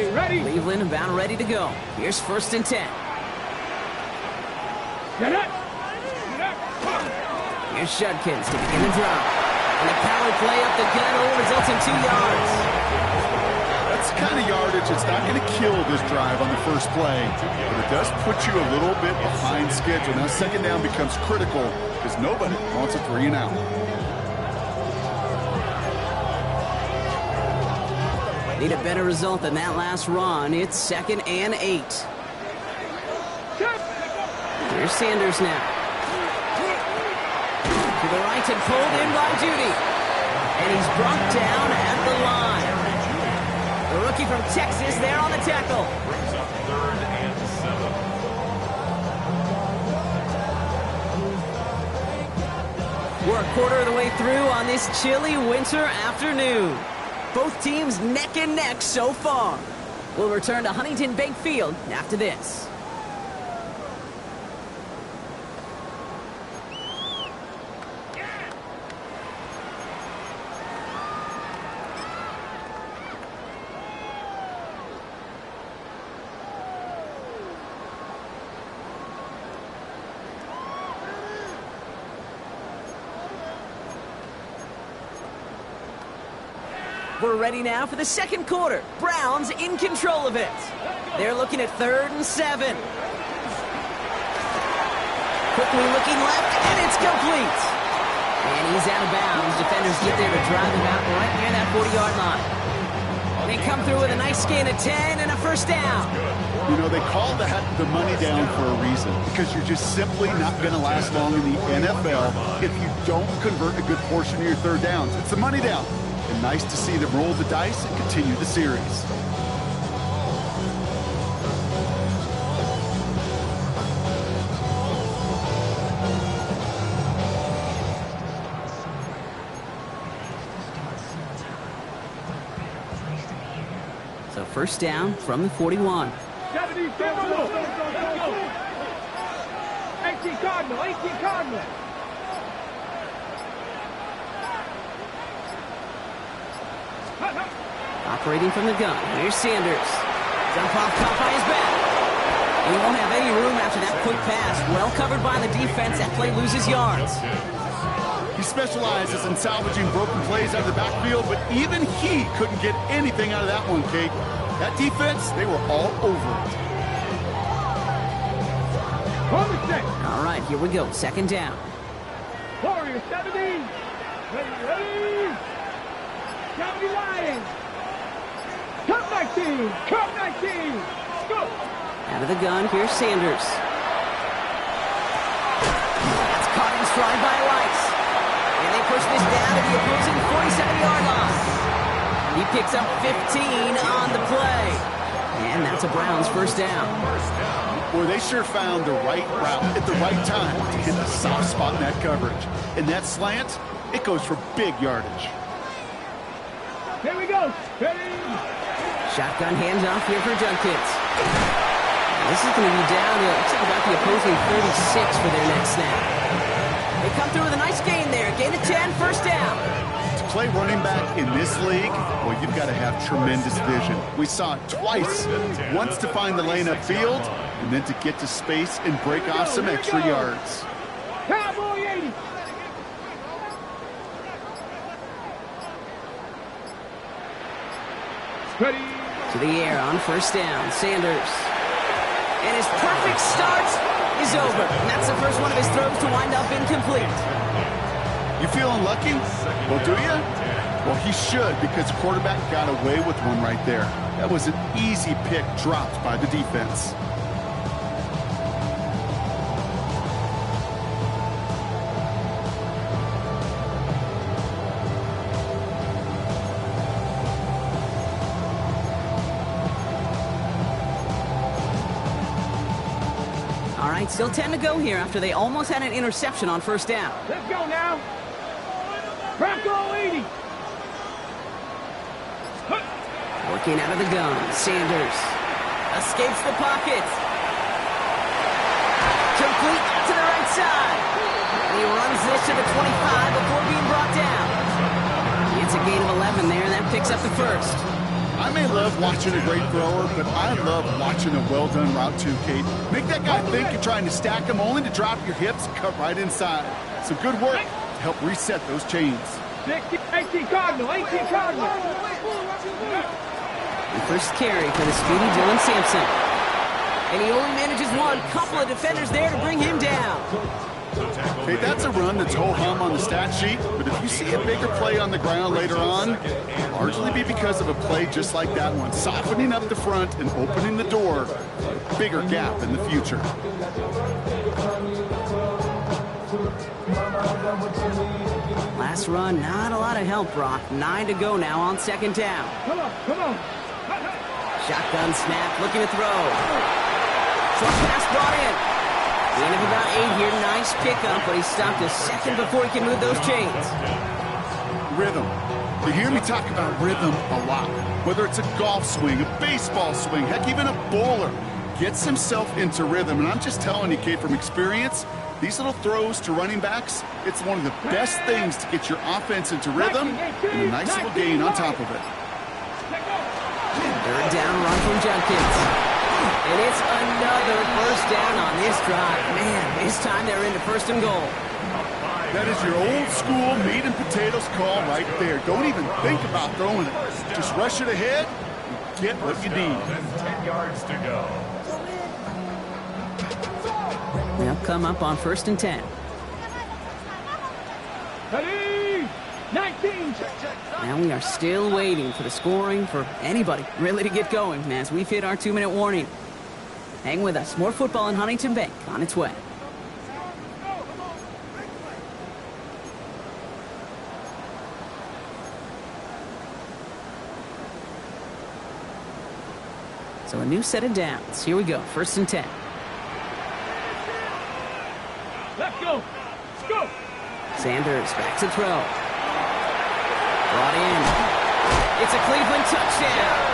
Okay, ready? Cleveland about ready to go. Here's 1st and 10. Get up. Here's Judkins to begin the drive. And a power play up the gut will result in 2 yards. That's the kind of yardage that's not going to kill this drive on the first play, but it does put you a little bit behind schedule. Now 2nd down becomes critical because nobody wants a 3 and out. Need a better result than that last run. It's 2nd and 8. Here's Sanders now. To the right and pulled in by Judy. And he's brought down at the line. The rookie from Texas there on the tackle. Brings up 3rd and 7. We're a quarter of the way through on this chilly winter afternoon. Both teams neck and neck so far. We'll return to Huntington Bank Field after this. We're ready now for the 2nd quarter. Browns in control of it. They're looking at 3rd and 7. Quickly looking left, and it's complete. And he's out of bounds. Defenders get there to drive him out right near that 40-yard line. They come through with a nice gain of 10 and a 1st down. You know, they call that the money down for a reason, because you're just simply not going to last long in the NFL if you don't convert a good portion of your 3rd downs. It's the money down. And nice to see them roll the dice and continue the series. So 1st down from the 41. 18 Cardinal. Operating from the gun. Here's Sanders. Jump off, caught by his back. And he won't have any room after that quick pass. Well covered by the defense. That play loses yards. He specializes in salvaging broken plays out of the backfield, but even he couldn't get anything out of that one, Kate. That defense, they were all over it. All right, here we go. 2nd down. Warrior 70. Ready. 70 Lions. Cup 19. Go. Out of the gun, here's Sanders. That's caught in stride by Rice. And they push this down to the opposing 47-yard line. He picks up 15 on the play. And that's a Browns 1st down. Boy, they sure found the right route at the right time to hit the soft spot in that coverage. And that slant, it goes for big yardage. Here we go. Ready. Shotgun handoff here for Judkins. This is going to be down to, looks like about the opposing 36 for their next snap. They come through with a nice gain there. Gain of 10, 1st down. To play running back in this league, well, you've got to have tremendous vision. We saw it twice. Once to find the lane upfield, and then to get to space and break off some extra yards. Cowboy 80. Ready. To the air on 1st down. Sanders. And his perfect start is over. And that's the first one of his throws to wind up incomplete. You feeling lucky? Well, do you? Well, he should, because the quarterback got away with one right there. That was an easy pick dropped by the defense. All right, still 10 to go here after they almost had an interception on 1st down. Let's go now. Bronco 80. Working out of the gun. Sanders escapes the pocket. Complete to the right side. And he runs this to the 25 before being brought down. It's a gain of 11 there, and that picks up the 1st. I may love watching a great thrower, but I love watching a well-done route too, Kate. Make that guy think you're trying to stack him only to drop your hips and cut right inside. Some good work to help reset those chains. 18 Cardinal, 18 Cardinal. The first carry for the speedy Dylan Sampson. And he only manages one. Couple of defenders there to bring him down. Okay, that's a run that's ho-hum on the stat sheet, but if you see a bigger play on the ground later on, it'll largely be because of a play just like that one, softening up the front and opening the door for a bigger gap in the future. Last run, not a lot of help, Brock. 9 to go now on second down. Come on, come on. Shotgun snap, looking to throw. Short pass brought in. Gain of about 8 here. Nice pickup, but he stopped a second before he can move those chains. Rhythm. You hear me talk about rhythm a lot. Whether it's a golf swing, a baseball swing, heck, even a bowler gets himself into rhythm. And I'm just telling you, Kate, from experience, these little throws to running backs, it's one of the best things to get your offense into rhythm and a nice little gain on top of it. Third down run from Judkins. And it's another first down on this drive. Man, this time they're into first and goal. That is your old school meat and potatoes call right there. Don't even think about throwing it. Just rush it ahead and get what you need. 10 yards to go. They'll come up on first and 10. Ready? 19. Now we are still waiting for the scoring for anybody really to get going as we've hit our 2-minute warning. Hang with us. More football in Huntington Bank on its way. So a new set of downs. Here we go. First and 10. Let's go. Let's go. Sanders back to throw. Brought in. It's a Cleveland touchdown.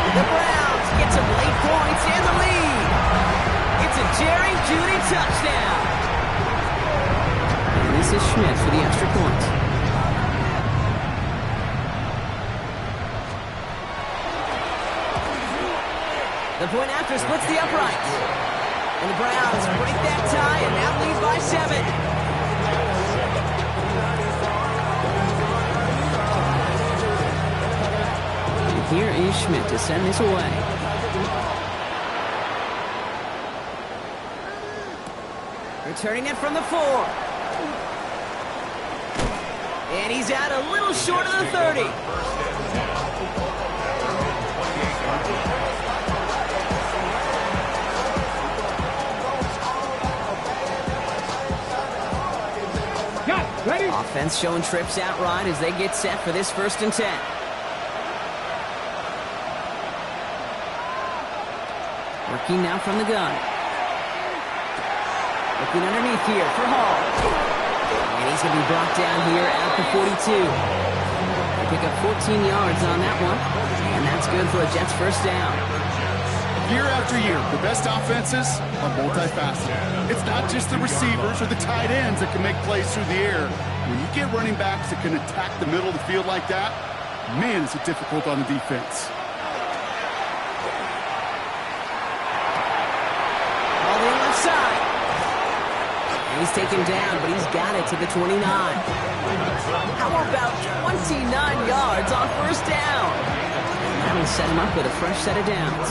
The Browns get some late points and the lead. It's a Jerry Jeudy touchdown. And this is Schmidt for the extra point. The point after splits the uprights. And the Browns break that tie and now lead by 7. Here is Schmidt to send this away. Returning it from the 4. And he's out a little short of the 30. Got it. Ready? Offense showing trips out right as they get set for this first and 10. Working now from the gun. Looking underneath here for Hall. And he's going to be brought down here at the 42. They pick up 14 yards on that one. And that's good for a Jets first down. Year after year, the best offenses are multifaceted. It's not just the receivers or the tight ends that can make plays through the air. When you get running backs that can attack the middle of the field like that, man, is it difficult on the defense. Side. And he's taken down, but he's got it to the 29. How about 29 yards on first down? And that'll set him up with a fresh set of downs.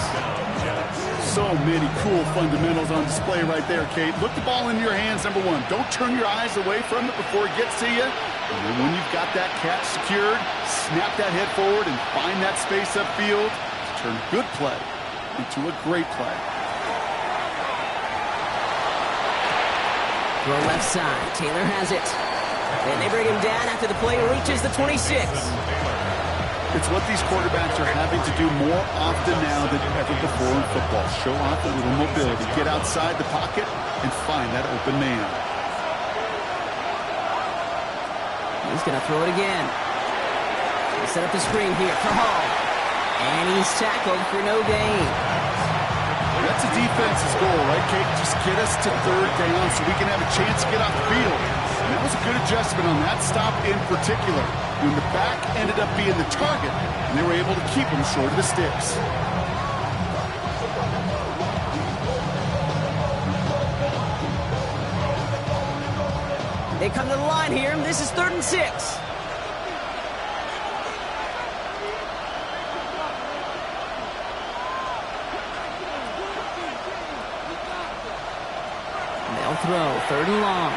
So many cool fundamentals on display right there, Kate. Look the ball in your hands, number one. Don't turn your eyes away from it before it gets to you. And then when you've got that catch secured, snap that head forward and find that space upfield to turn a good play into a great play. Throw left side. Taylor has it. And they bring him down after the play reaches the 26. It's what these quarterbacks are having to do more often now than ever before in football. Show off a little mobility. Get outside the pocket and find that open man. He's going to throw it again. They set up the screen here for Hall. And he's tackled for no gain. That's a defense's goal, right, Kate? Just get us to third down so we can have a chance to get off the field. And that was a good adjustment on that stop in particular. when the back ended up being the target, and they were able to keep him short of the sticks. They come to the line here, and this is 3rd and 6. They'll throw, 3rd and long.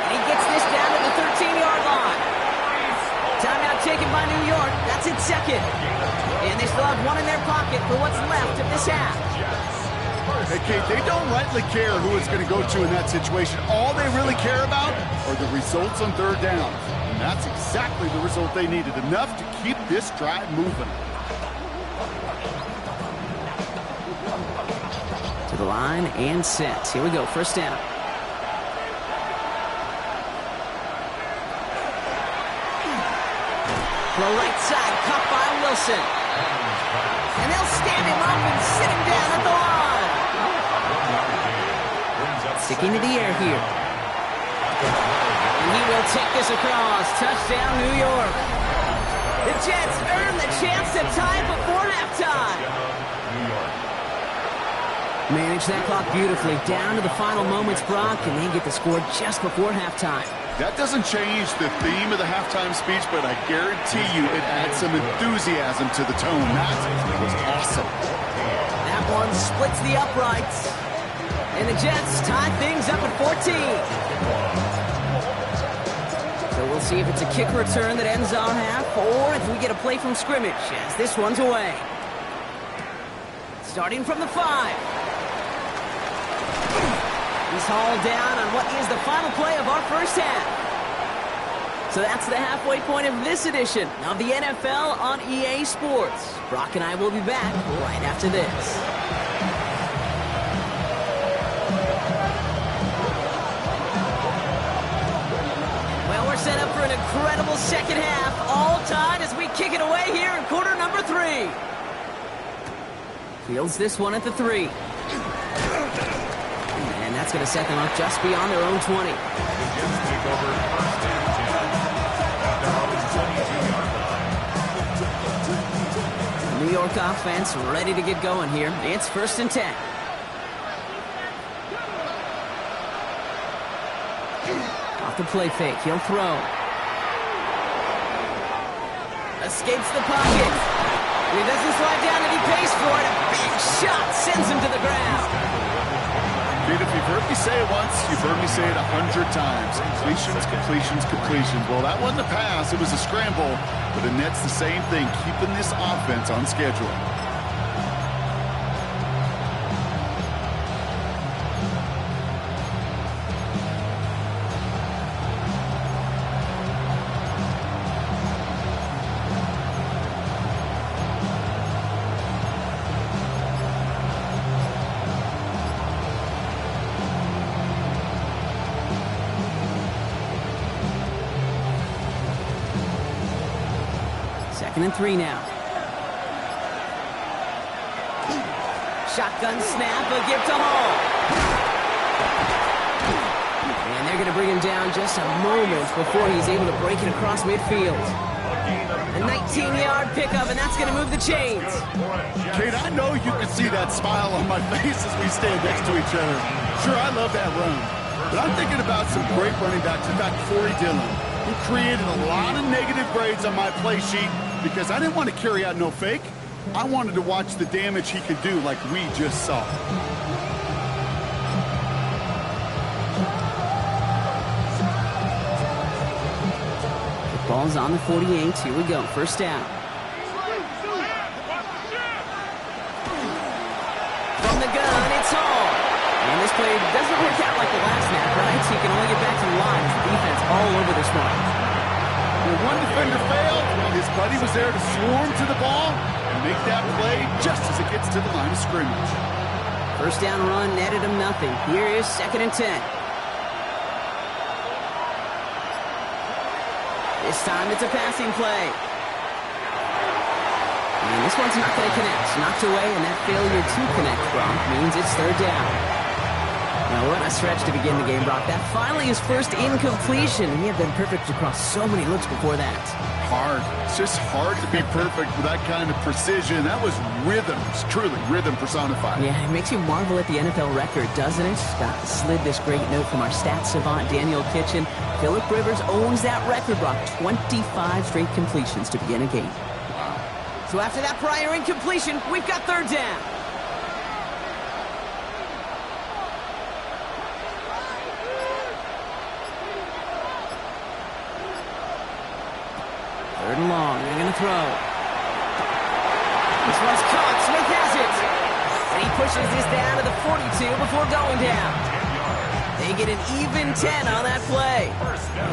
And he gets this down to the 13-yard line. Timeout taken by New York. That's its 2nd. And they still have one in their pocket for what's left of this half. Hey, Kate, they don't rightly care who it's going to go to in that situation. All they really care about are the results on 3rd down. And that's exactly the result they needed. Enough to keep this drive moving. To the line and set. Here we go, 1st down. The right side, caught by Wilson. And they'll stand him up and sit him down at the line. Sticking to the air here. And he will take this across. Touchdown, New York. The Jets earn the chance to tie it before halftime. Manage that clock beautifully. Down to the final moments, Brock, and they get the score just before halftime. That doesn't change the theme of the halftime speech, but I guarantee you it adds some enthusiasm to the tone. That was awesome. That one splits the uprights. And the Jets tie things up at 14. So we'll see if it's a kick return that ends our half, or if we get a play from scrimmage, as this one's away. Starting from the 5. He's hauled down on what is the final play of our first half. So that's the halfway point of this edition of the NFL on EA Sports. Brock and I will be back right after this. Well, we're set up for an incredible second half. All tied as we kick it away here in quarter number 3. Fields this one at the 3. And that's going to set them up just beyond their own 20. New York offense ready to get going here. It's 1st and 10. Off the play fake. He'll throw. Escapes the pocket. He doesn't slide down and he pays for it. A big shot sends him to the ground. Dude, if you've heard me say it once, you've heard me say it 100 times. Completions, completions, completions. Well, that wasn't a pass. It was a scramble. But the net's the same thing, keeping this offense on schedule. Second and 3 now. Shotgun snap, a give to Hall. And they're going to bring him down just a moment before he's able to break it across midfield. A 19-yard pickup, and that's going to move the chains. Kate, I know you can see that smile on my face as we stand next to each other. Sure, I love that run. But I'm thinking about some great running backs. In fact, Corey Dillon, who created a lot of negative grades on my play sheet because I didn't want to carry out no fake. I wanted to watch the damage he could do like we just saw. The ball's on the 48. Here we go. First down. From the gun, it's Hall. And this play doesn't work out like the last snap, right? So he can only get back to the line. The defense all over this one. When one defender failed, his buddy was there to swarm to the ball and make that play just as it gets to the line of scrimmage. First down run netted him nothing. Here is 2nd and 10. This time it's a passing play. And this one's not going to connect. Knocked away, and that failure to connect, Brock, means it's 3rd down. Now, what a stretch to begin the game, Brock. That finally his first incompletion. He had been perfect across so many looks before that. Hard. It's just hard to be perfect with that kind of precision. That was rhythm. It's truly rhythm personified. Yeah, it makes you marvel at the NFL record, doesn't it? Got slid this great note from our stats savant, Daniel Kitchen. Phillip Rivers owns that record, Brock. 25 straight completions to begin a game. So after that prior incompletion, we've got third down. Third and long, they're going to throw. This one's caught, Smith has it. And he pushes this down to the 42 before going down. They get an even 10 on that play.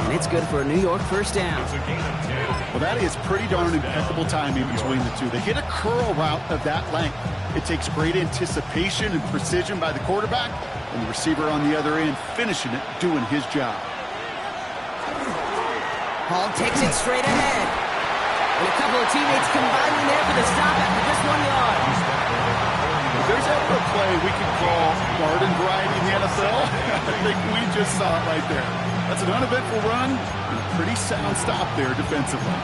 And it's good for a New York first down. Well, that is pretty darn impeccable timing between the two. They hit a curl route of that length. It takes great anticipation and precision by the quarterback, and the receiver on the other end finishing it, doing his job. Hall takes it straight ahead. And a couple of teammates combining there for the stop after just 1 yard. If there's ever a play we could call garden variety in the NFL, I think we just saw it right there. That's an uneventful run and a pretty sound stop there defensively.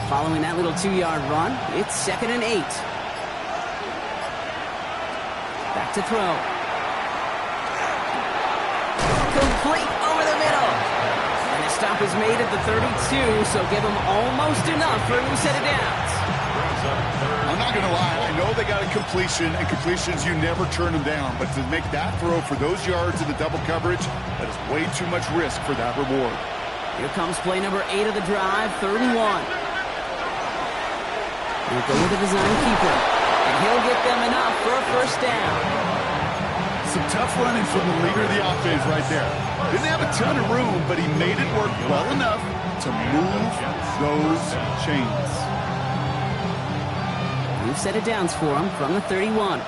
Following that little 2-yard run, it's 2nd and 8. Back to throw. Complete over the middle. And the stop is made at the 32, so give them almost enough for a new set of downs. I'm not going to lie. I know they got a completion, and completions, you never turn them down. But to make that throw for those yards in the double coverage, that is way too much risk for that reward. Here comes play number 8 of the drive, 3rd and 1. We'll go with the design keeper, and he'll get them enough for a first down. Some tough running from the leader of the offense right there. Didn't have a ton of room, but he made it work well enough to move those chains. New set of downs for him from the 31.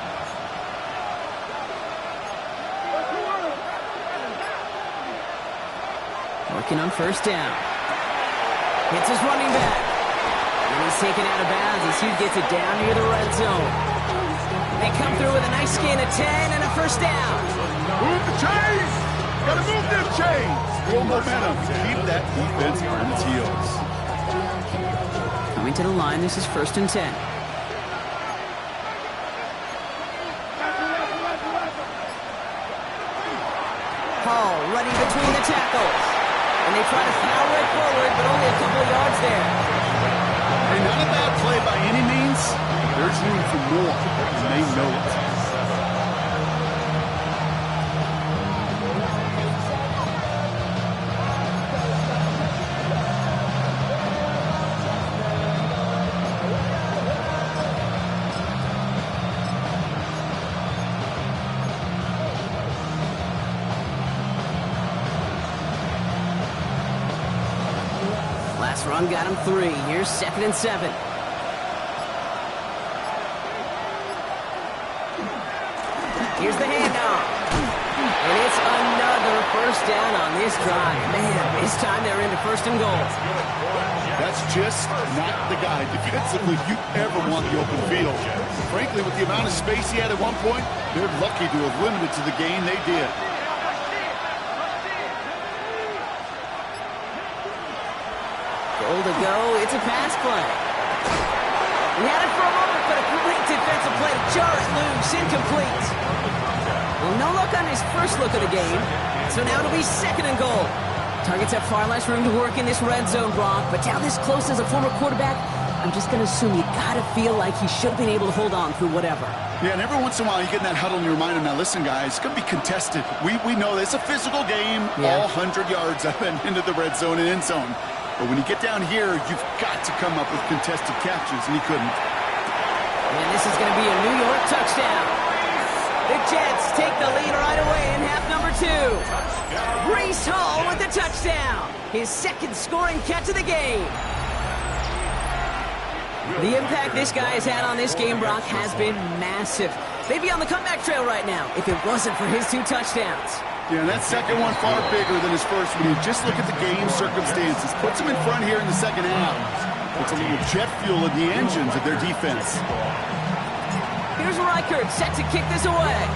Working on first down. Hits his running back. And he's taken out of bounds as he gets it down near the red zone. They come through with a nice gain of 10 and a first down. Move the chains! Gotta move them chains! Real momentum. Keep that defense on its heels. Coming to the line, this is 1st and 10. Hall running between the tackles. And they try to power it forward, but only a couple of yards there. And not a bad play by any means. There's room for more, and they know it. Last run got him 3. Here's 2nd and 7. Here's the handoff. And it's another first down on this drive. Man, this time they're into 1st and goal. That's just not the guy defensively you ever want the open field. Frankly, with the amount of space he had at one point, they're lucky to have limited to the gain they did. Goal to go. It's a pass play. He had it for a moment, but a great defensive play to jar it loose. Incomplete. Well, no luck on his first look of the game. So now it'll be 2nd and goal. Targets have far less room to work in this red zone, Brock. But down this close as a former quarterback, I'm just going to assume you got to feel like he should have been able to hold on through whatever. Yeah, and every once in a while you get in that huddle and you remind him, now listen, guys, it's going to be contested. We know it's a physical game, all 100 yards up and into the red zone and end zone. But when you get down here, you've got to come up with contested catches, and he couldn't. And this is going to be a New York touchdown. The Jets take the lead right away in half number 2. Breece Hall with the touchdown. His 2nd scoring catch of the game. The impact this guy has had on this game, Brock, has been massive. They'd be on the comeback trail right now if it wasn't for his 2 touchdowns. Yeah, and that second one far bigger than his first when you just look at the game circumstances. Puts him in front here in the second half. Puts a little jet fuel in the engines of their defense. Here's Reichert set to kick this away.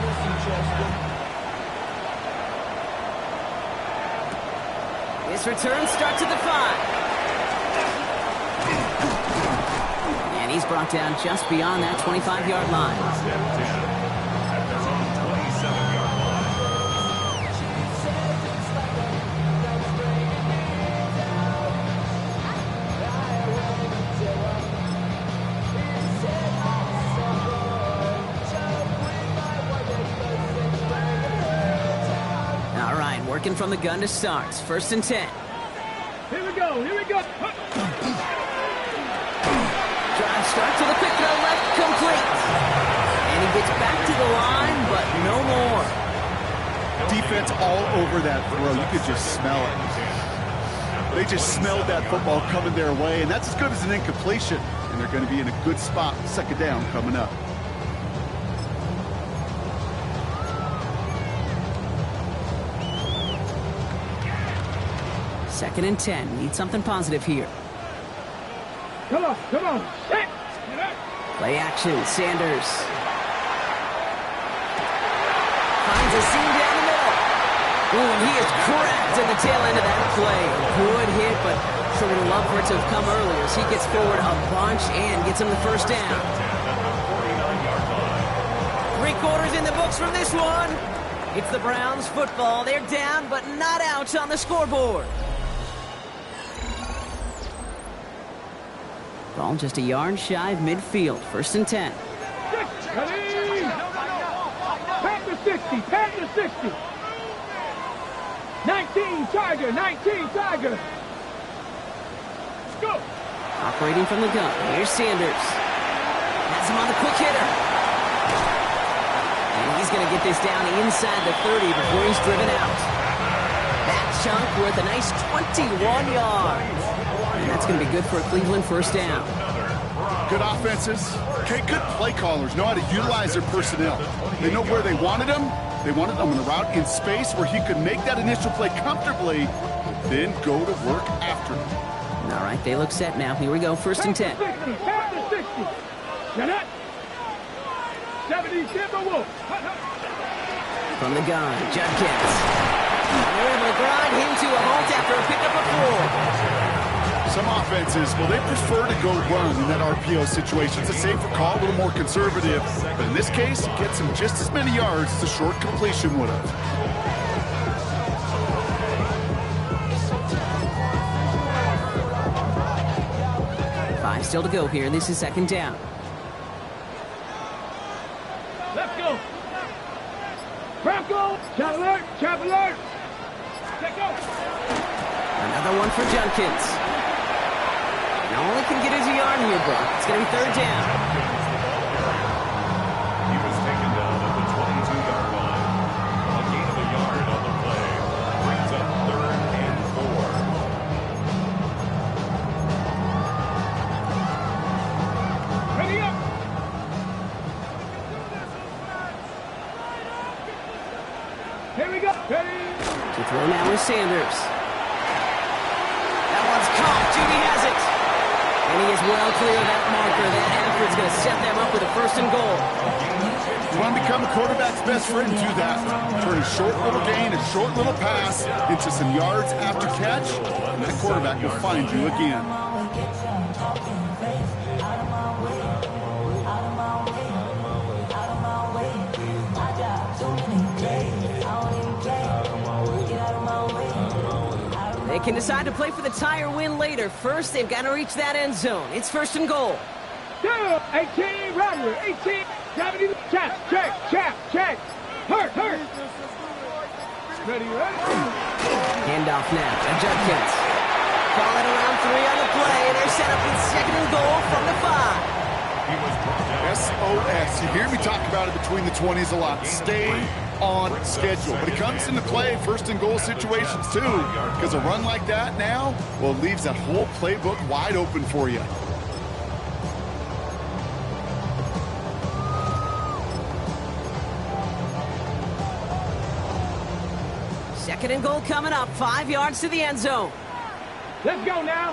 This return starts at the 5. And he's brought down just beyond that 25-yard line. All right, working from the gun to start. 1st and 10. Here we go. Here we go. Drive starts with a quick throw left, complete. And he gets back to the line, but no more. Defense all over that throw. You could just smell it. They just smelled that football coming their way, and that's as good as an incompletion. And they're going to be in a good spot. 2nd down coming up. Second and 10. Need something positive here. Come on, come on. Set. Play action, Sanders. Finds a seam down the middle. Ooh, and he is cracked at the tail end of that play. Good hit, but sure would have loved for it to have come earlier as he gets forward a bunch and gets him the 1st down. 3 quarters in the books from this one. It's the Browns football. They're down, but not out on the scoreboard. Ball just a yard shy of midfield. 1st and 10. Pat the 60. Pat the 60. 19 Tiger. 19 Tiger. Let's go. Operating from the gun. Here's Sanders. Has him on the quick hitter. And he's going to get this down inside the 30 before he's driven out. That chunk worth a nice 21 yards. And that's going to be good for a Cleveland 1st down. Good offenses. Okay, good play callers know how to utilize their personnel. They know where they wanted them. They wanted them on a route in space where he could make that initial play comfortably, then go to work after it. All right, they look set now. Here we go, 1st and 10. Pat the 60. Now that. 70 Timberwolves. From the gun, Judkins. They're able to grind him to a halt after a pickup of 4. Some offenses, well, they prefer to go run in that RPO situation. It's a safer call, a little more conservative. But in this case, it gets him just as many yards as a short completion would have. Five still to go here. This is 2nd down. Let's go. Bronco. Chop alert. Chop alert. Let's go. Another one for Judkins. Now only can get his yard here, Brock. It's going to be 3rd down. He was taken down at the 22-yard line. A gain of a yard on the play brings up 3rd and 4. Ready up. Here we go. Ready. To throw now with Sanders. That one's caught. Judy has it. And he is well clear of that marker. That effort's going to set them up with a 1st and goal. You want to become a quarterback's best friend, do that. Turn a short little gain, a short little pass into some yards after catch, and that quarterback will find you again. They can decide to play for the tie or win later. First, they've got to reach that end zone. It's 1st and goal. 18, Robert, 18, 70, check, check. Hurt. Ready. Handoff now to Judkins. Call it around 3 on the play. They're set up with 2nd and goal from the 5. SOS. You hear me talk about it between the 20s a lot. Stay on schedule. But it comes into play 1st and goal situations too. Because a run like that now, well, it leaves that whole playbook wide open for you. Second and goal coming up. 5 yards to the end zone. Let's go now.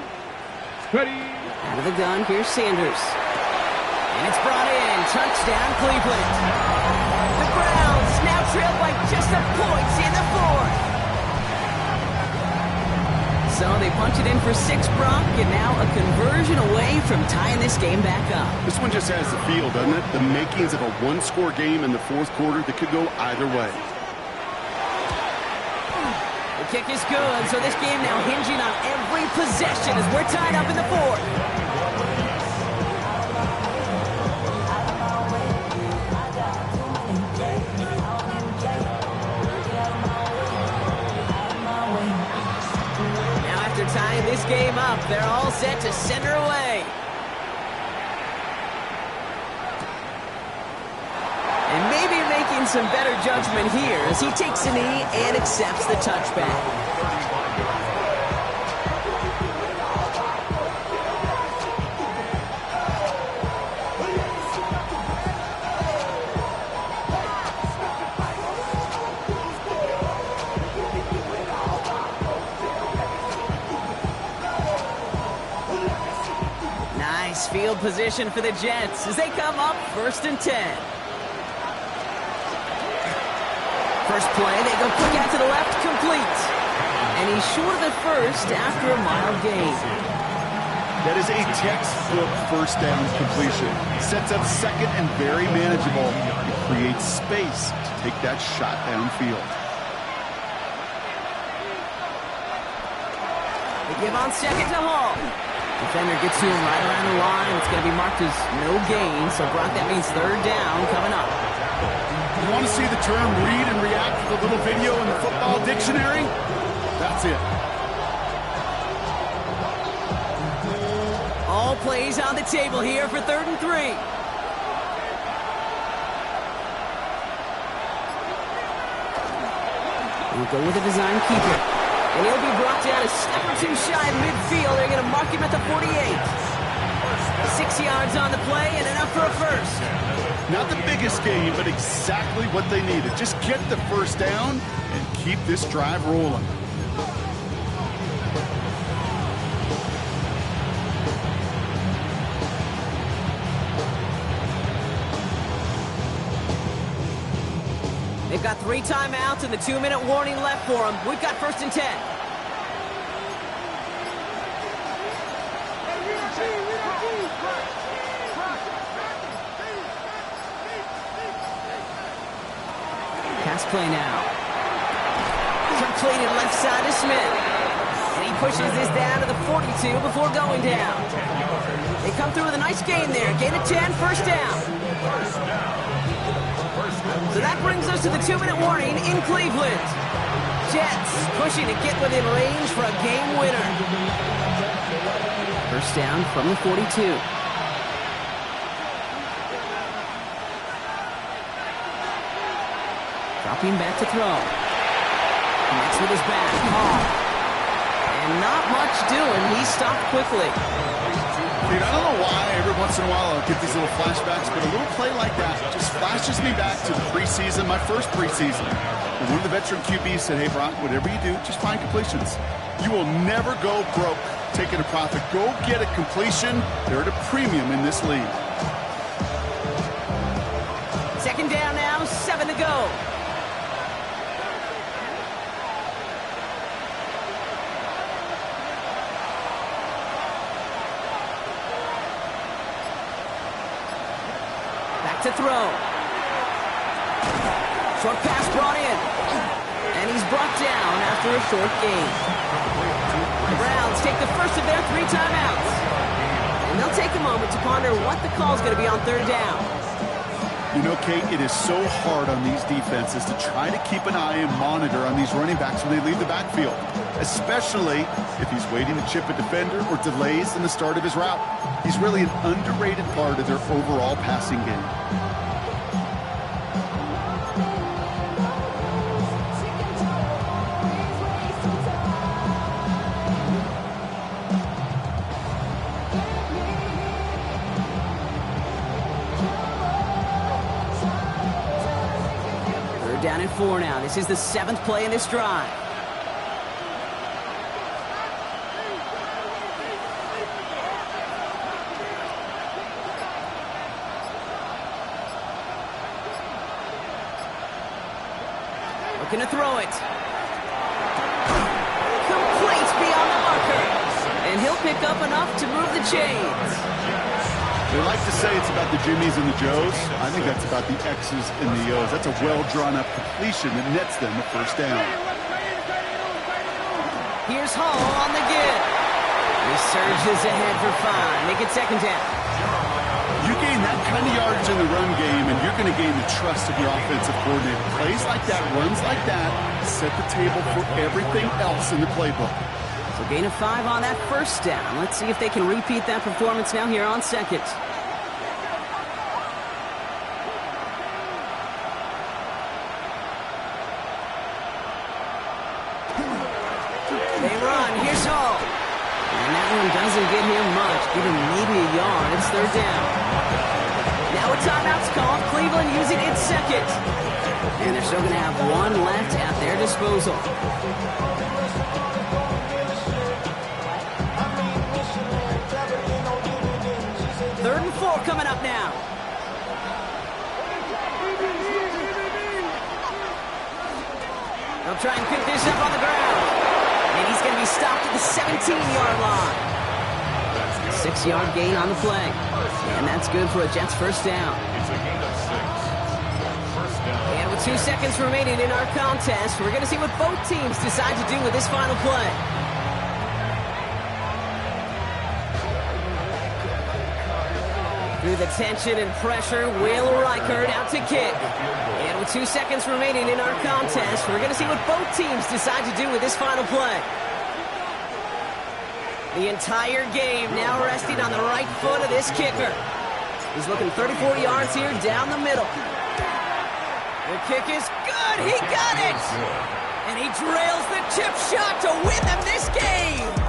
Ready. Out of the gun, here's Sanders. And it's brought in. Touchdown, Cleveland. The Browns now trail by just a point in the fourth. So they punch it in for 6, Brock, and now a conversion away from tying this game back up. This one just has the feel, doesn't it? The makings of a one-score game in the fourth quarter that could go either way. The kick is good, so this game now hinging on every possession as we're tied up in the fourth. Tying this game up, they're all set to send her away. And maybe making some better judgment here as he takes a knee and accepts the touchback. Field position for the Jets as they come up 1st and 10. First play, they go quick out to the left, complete. And he's short of the first after a mild gain. That is a textbook first down completion. Sets up second and very manageable. It creates space to take that shot downfield. They give on second to Hall. Defender gets to him right around the line. It's going to be marked as no gain. So, Brock, that means 3rd down coming up. You want to see the term read and react with a little video in the football dictionary? That's it. All plays on the table here for 3rd and 3. We'll go with a design keeper. And he'll be brought down a step or 2 shy of midfield. They're going to mark him at the 48. 6 yards on the play and enough for a first. Not the biggest gain, but exactly what they needed. Just get the first down and keep this drive rolling. They've got 3 timeouts and the 2-minute warning left for them. We've got 1st and 10. Pass play now. Completed left side to Smith. And he pushes this down to the 42 before going down. They come through with a nice gain there. Gain of 10, 1st down. So that brings us to the 2-minute warning in Cleveland. Jets pushing to get within range for a game winner. 1st down from the 42. Dropping back to throw. Connects with his back. And not much doing. He stopped quickly. Dude, I don't know why every once in a while I'll get these little flashbacks, but a little play like that just flashes me back to the preseason, my first preseason. And one of the veteran QBs said, hey, Brock, whatever you do, just find completions. You will never go broke taking a profit. Go get a completion. They're at a premium in this league. 2nd down now, 7 to go. To throw. Short pass brought in. And he's brought down after a short gain. The Browns take the first of their 3 timeouts. And they'll take a moment to ponder what the call is going to be on 3rd down. You know, Kate, it is so hard on these defenses to try to keep an eye and monitor on these running backs when they leave the backfield, especially if he's waiting to chip a defender or delays in the start of his route. He's really an underrated part of their overall passing game. Down at 4 now. This is the 7th play in this drive. Looking to throw it. Complete beyond the marker. And he'll pick up enough to move the chains. They like to say it's about the Jimmies and the Joes. I think that's about the X's and the O's. That's a well-drawn-up completion that nets them a first down. Here's Hall on the give. He surges ahead for 5. Make it second down. You gain that kind of yardage in the run game, and you're going to gain the trust of your offensive coordinator. Plays like that, runs like that, set the table for everything else in the playbook. So gain of 5 on that first down. Let's see if they can repeat that performance now here on second. They run. Here's Hall. And that one doesn't get him much. Give him maybe a yard. It's third down. Now a timeout's called. Cleveland using its second. And they're still going to have one left at their disposal. Third and 4 coming up now. They'll try and pick this up on the ground. And he's going to be stopped at the 17-yard line. 6-yard gain on the play. And that's good for a Jets first down. It's a gain of 6. First down. And with 2 seconds remaining in our contest, we're going to see what both teams decide to do with this final play. Through the tension and pressure, Will Reichert out to kick. And with 2 seconds remaining in our contest, we're going to see what both teams decide to do with this final play. The entire game now resting on the right foot of this kicker. He's looking 34 yards here down the middle. The kick is good. He got it. And he drills the chip shot to win them this game.